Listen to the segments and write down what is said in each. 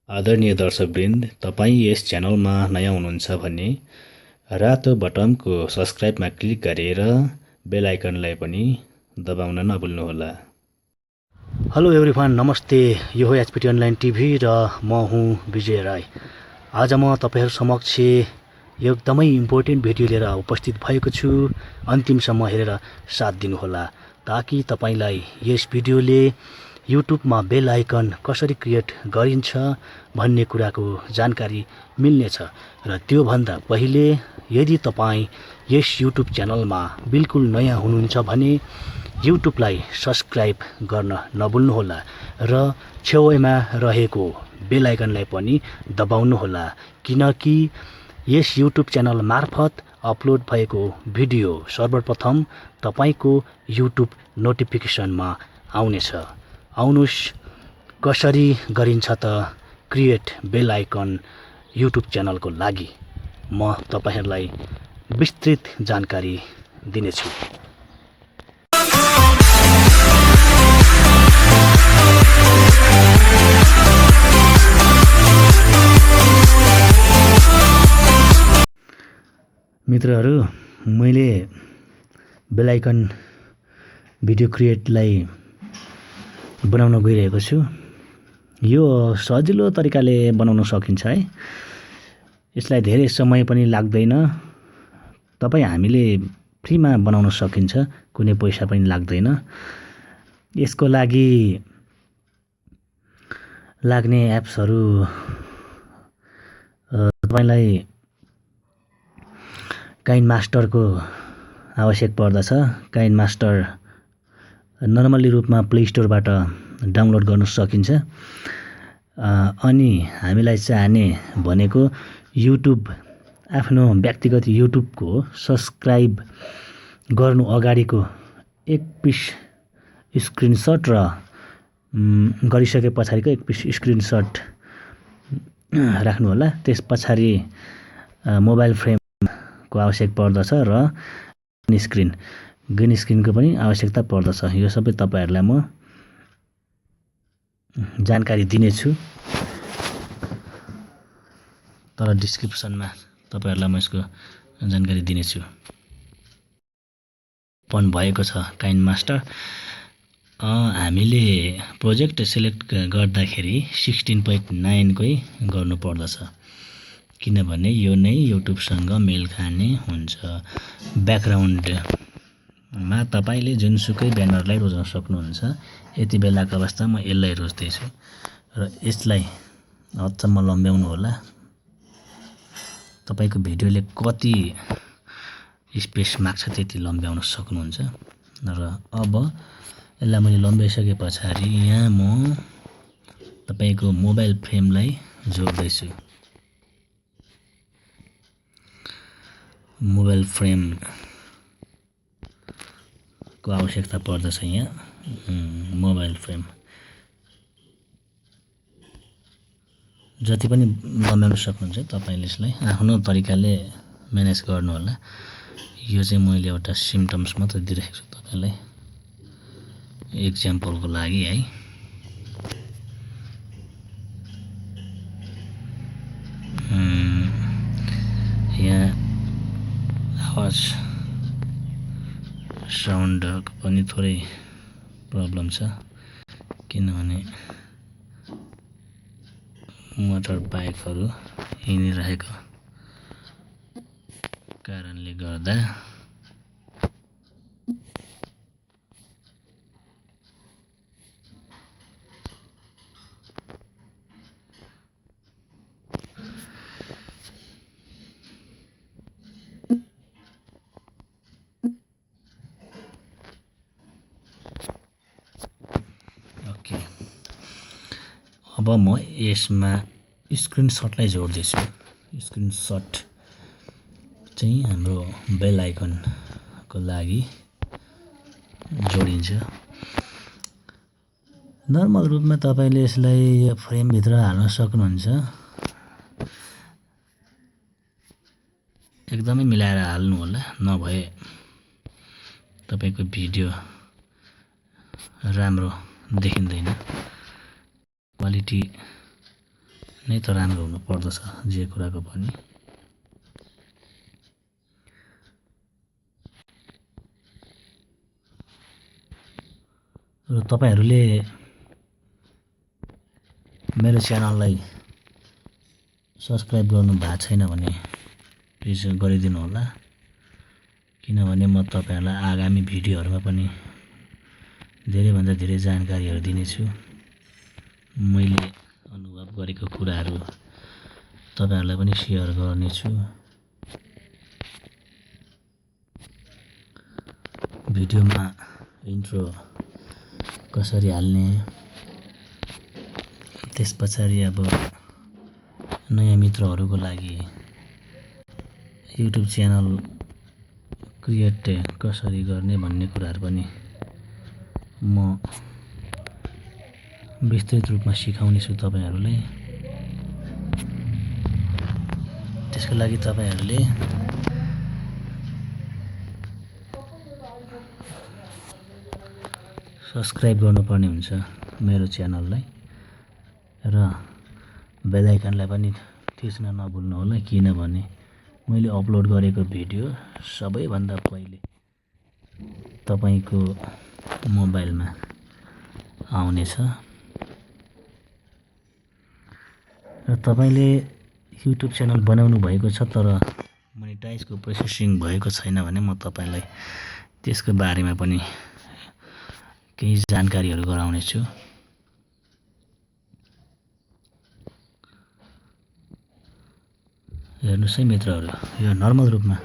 आदरणीय दर्शकवृन्द, तपाईँ यस च्यानलमा नयाँ हुनुहुन्छ भने रातो बटनको सब्स्क्राइबमा क्लिक गरेर बेल आइकनलाई पनि दबाउन नभुल्नुहोला। हेलो एभ्रिवान, नमस्ते। यो हो एचपिटी अनलाइन टिभी र म हुँ विजय राई। आज म तपाईहरु समक्ष एकदमै इम्पोर्टेन्ट भिडियो लिएर उपस्थित भएको छु। अन्तिमसम्म हेरेर साथ दिनुहोला ताकि तपाईलाई यस भिडियोले युट्युबमा बेल आइकन कसरी क्रिएट गरिन्छ भन्ने कुराको जानकारी मिल्नेछ। र त्यो भन्दा पहिले यदि तपाईँ यस युट्युब च्यानलमा बिल्कुल नयाँ हुनुहुन्छ भने युट्युबलाई सब्स्क्राइब गर्न नभुल्नुहोला र छेउमा रहेको बेल आइकनलाई पनि दबाउनुहोला, किनकि यस युट्युब च्यानल मार्फत अपलोड भएको भिडियो सर्वप्रथम तपाईको युट्युब नोटिफिकेसनमा आउनेछ। आउनुस् कसरी गरिन्छ त क्रिएट बेल आइकन युट्युब च्यानलको लागि म तपाईहरुलाई विस्तृत जानकारी दिनेछु। मित्रहरू, मैले बेल आइकन भिडियो क्रिएटलाई बनाउन गइरहेको छु। यो सजिलो तरिकाले बनाउन सकिन्छ है। यसलाई धेरै समय पनि लाग्दैन। हामीले फ्रीमा बनाउन सकिन्छ, कुनै पैसा पनि लाग्दैन। यसको लागि लाग्ने एप्सहरू तपाईलाई काइनमास्टरको आवश्यक पर्दछ। काइनमास्टर नर्मली रूपमा प्ले स्टोरबाट डाउनलोड गर्न सकिन्छ। अनि हामीलाई चाहिने भनेको युट्युब, आफ्नो व्यक्तिगत युट्युबको सब्स्क्राइब गर्नु अगाडिको एक पिस स्क्रिनशट र गरिसके पछाडिको एक पिस स्क्रिनशट राख्नु होला। त्यस पछाडि मोबाइल फ्रेमको आवश्यक पर्दछ र ग्रीन स्क्रिनको पनि आवश्यकता पर्दछ। यो सबै तपाईहरुलाई म जानकारी दिनेछु। तल डिस्क्रिप्सनमा तपाईहरुलाई म यसको जानकारी दिनेछु। ओपन भएको छ काइनमास्टर। हामीले प्रोजेक्ट सिलेक्ट गर्दाखेरि 16.9 कै गर्नु पर्दछ, किनभने यो नै युट्युबसँग मेल खाने हुन्छ। ब्याकग्राउन्डमा तपाईले जुनसुकै ब्यानरलाई रोज्न सक्नुहुन्छ। यति बेलाको अवस्थामा म यसलाई रोज्दैछु र यसलाई हदसम्म लम्ब्याउनु होला। तपाईको भिडियोले कति स्पेस माग्छ त्यति लम्ब्याउन सक्नुहुन्छ। र अब यसलाई मैले लम्ब्याइसके पछाडि यहाँ म तपाईको मोबाइल फ्रेमलाई जोड्दैछु। मोबाइल फ्रेमको आवश्यकता पर्दछ। यहाँ मोबाइल फ्रेम जति पनि लम्ब्याउन सक्नुहुन्छ तपाईले यसलाई आफ्नो तरिकाले म्यानेज गर्नु होला। यो चाहिँ मैले एउटा सिम्पटम्स मात्र दिइरहेको छु तपाईलाई एक्जाम्पलको लागि है। यहाँ आवाज साउन्डको पनि थोरै प्रब्लम छ, किनभने मोटर बाइकहरू हिँडिरहेको कारणले गर्दा। ओके, अब म यसमा स्क्रिनशटलाई जोड्दैछु। स्क्रिनशट चाहिँ हाम्रो बेल आइकनको लागि जोडिन्छ। नर्मल रूपमा तपाईले यसलाई फ्रेम भित्र हाल्न सक्नुहुन्छ। एकदमै मिलाएर हाल्नु होला, नभए तपाईको भिडियो राम्रो देखिँदैन। क्वालिटी नै त राम्रो हुनु पर्दछ जे कुराको पनि। र तपाईहरूले मेरो च्यानललाई सब्सक्राइब गर्नु भएको छैन भने प्लिज गरिदिनु होला, किनभने म तपाईहरूलाई आगामी भिडियोहरूमा पनि धेरैभन्दा धेरै जानकारीहरू दिनेछु। मैले अनुभव गरेको कुराहरू तपाईहरूलाई पनि सेयर गर्नेछु। भिडियोमा इन्ट्रो कसरी हाल्ने, त्यस पछाडि अब नयाँ मित्रहरूको लागि युट्युब च्यानल क्रिएट कसरी गर्ने भन्ने कुराहरू पनि म विस्तृत रूपमा सिकाउनेछु तपाईहरूलाई। त्यसको लागि तपाईहरूले सब्सक्राइब गर्नुपर्ने हुन्छ मेरो च्यानललाई र बेल आइकनलाई पनि थिच्न नभुल्नु होला, किनभने मैले अपलोड गरेको भिडियो सबैभन्दा पहिले तपाईको मोबाइलमा आउनेछ। र तपाईले युट्युब च्यानल बनाउनु भएको छ तर मोनेटाइजको प्रोसेसिङ भएको छैन भने म तपाईलाई त्यसको बारेमा पनि केही जानकारीहरू गराउनेछु। हेर्नुस् है मित्रहरू, यो नर्मल रूपमा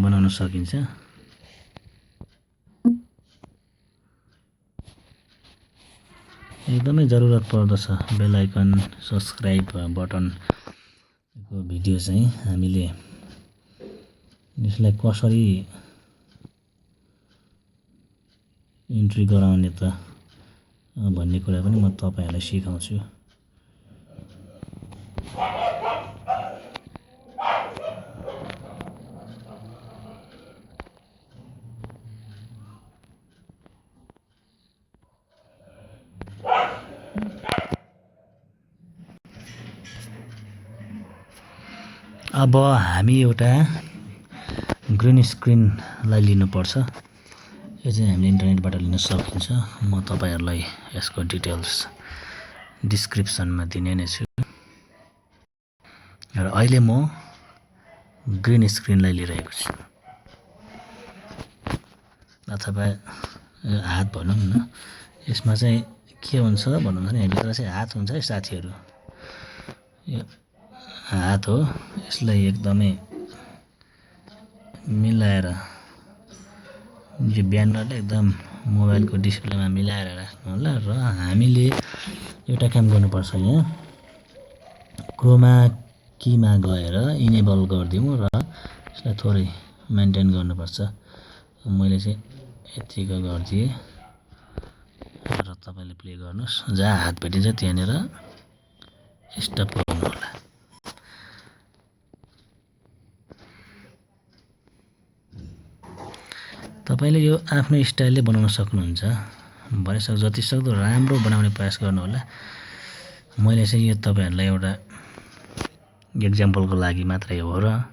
बनाउन सकिन्छ। एकदमै जरुरत पर्दछ बेल आइकन, सब्सक्राइब बटनको भिडियो चाहिँ हामीले यसलाई कसरी इन्ट्री गराउने त भन्ने कुरा पनि म तपाईहरूलाई सिकाउँछु। अब हामी एउटा ग्रिन स्क्रिनलाई लिनुपर्छ। यो चाहिँ हामीले इन्टरनेटबाट लिन सकिन्छ। म तपाईहरूलाई यसको डिटेल्स डिस्क्रिप्सनमा दिने नै छु। र अहिले म ग्रिन स्क्रिनलाई लिइरहेको छु, अथवा हात भनौँ न। यसमा चाहिँ के हुन्छ भन्नु भने भित्र चाहिँ हात हुन्छ है साथीहरू, यो हात हो। यसलाई एकदमै मिलाएर यो ब्यानरले एकदम मोबाइलको डिस्प्लेमा मिलाएर राख्नु होला। र हामीले एउटा काम गर्नुपर्छ, यहाँ क्रोमा कीमा गएर इनेबल गरिदिउँ र यसलाई थोरै मेन्टेन गर्नुपर्छ। मैले चाहिँ यतिको गरिदिएँ र तपाईँले प्ले गर्नुहोस्। जहाँ हात भेटिन्छ त्यहाँनिर स्टप गर्नु होला। तपाईले यो आफ्नो स्टाइलले बनाउन सक्नुहुन्छ। भरेसक्दो जतिसक्दो राम्रो बनाउने प्रयास गर्नु होला। मैले चाहिँ यो तपाईहरूलाई एउटा एक्जाम्पलको लागि मात्रै हो र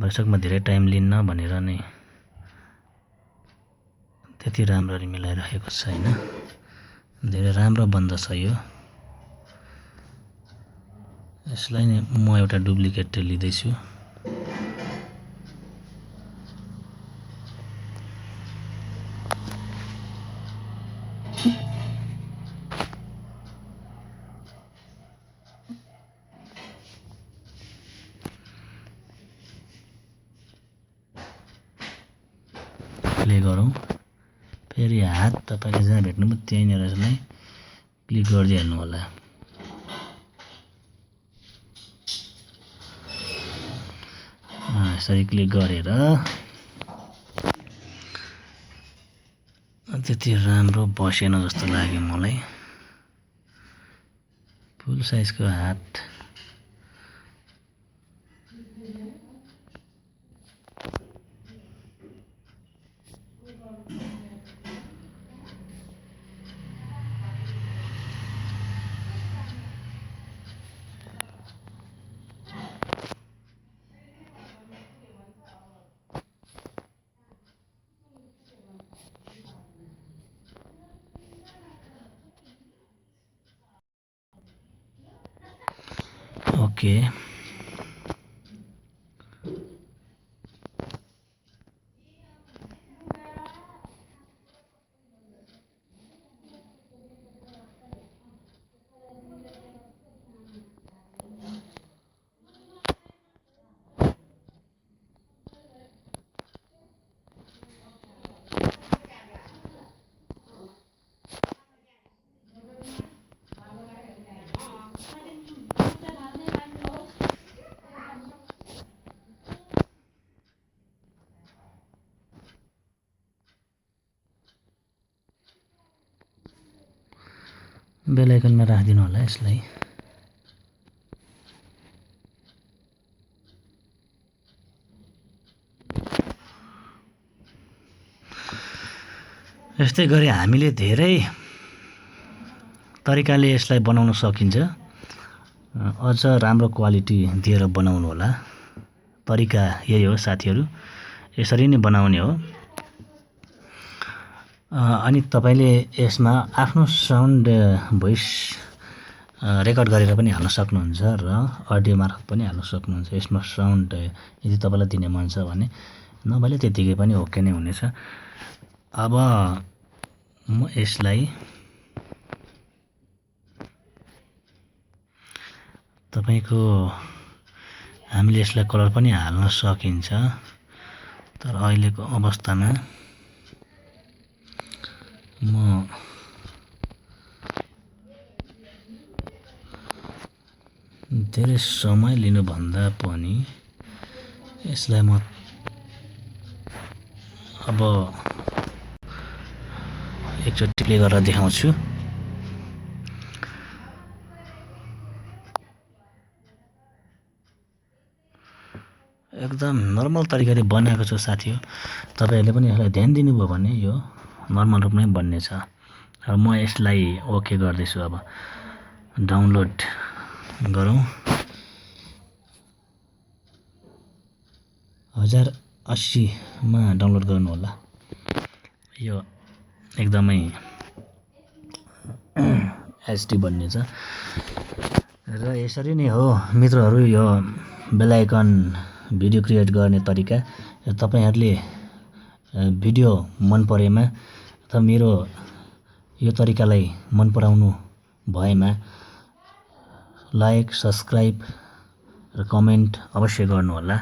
भरेसक्दो धेरै टाइम लिन्न भनेर नै त्यति राम्ररी मिलाइराखेको छैन। धेरै राम्रो बन्दछ यो। यसलाई नै म एउटा डुप्लिकेट लिँदैछु। प्ले गरौँ। फेरि हात तपाईले जहाँ भेट्नुभयो त्यहीँनिर यसलाई क्लिक गरिदिइहाल्नु होला। यसरी क्लिक गरेर त्यति राम्रो बसेन जस्तो लाग्यो मलाई। फुल साइजको हात ओके बेल आइकनमा राखिदिनु होला यसलाई। यस्तै गरी हामीले धेरै तरिकाले यसलाई बनाउन सकिन्छ। अझ राम्रो क्वालिटी दिएर बनाउनु होला। तरिका यही हो साथीहरू, यसरी नै बनाउने हो। अनि तपाईले यसमा आफ्नो साउन्ड भोइस रेकर्ड गरेर पनि हाल्न सक्नुहुन्छ र अडियो मार्फत पनि हाल्न सक्नुहुन्छ। यसमा साउन्ड यदि तपाईलाई दिने मन छ भने, नभए त्यतिकै पनि ओके नै हुनेछ। अब म यसलाई तपाईको हामीले यसलाई कलर पनि हाल्न सकिन्छ, तर अहिलेको अवस्थामा म धेरै समय लिनुभन्दा पनि यसलाई म अब एकचोटि प्ले गरेर देखाउँछु। एकदम नर्मल तरिकाले बनाएको छु साथी हो। तपाईहरुले पनि यसलाई ध्यान दिनुभयो भने यो नर्मल रूपमै बन्नेछ। र म यसलाई ओके गर्दैछु। अब डाउनलोड गरौँ। 1080 मा डाउनलोड गर्नु होला। यो एकदमै एचडी बन्नेछ। र यसरी नै हो मित्रहरू यो बेल आइकन भिडियो क्रिएट गर्ने तरिका। तपाईहरुले भिडियो मन परेमा अथवा मेरो यो तरिकालाई मन पराउनु भएमा लाइक, सब्स्क्राइब र कमेन्ट अवश्य गर्नु होला,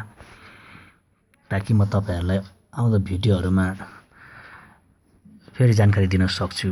ताकि म तपाईहरुलाई आउँदो भिडियोहरुमा फेरि जानकारी दिन सक्छु।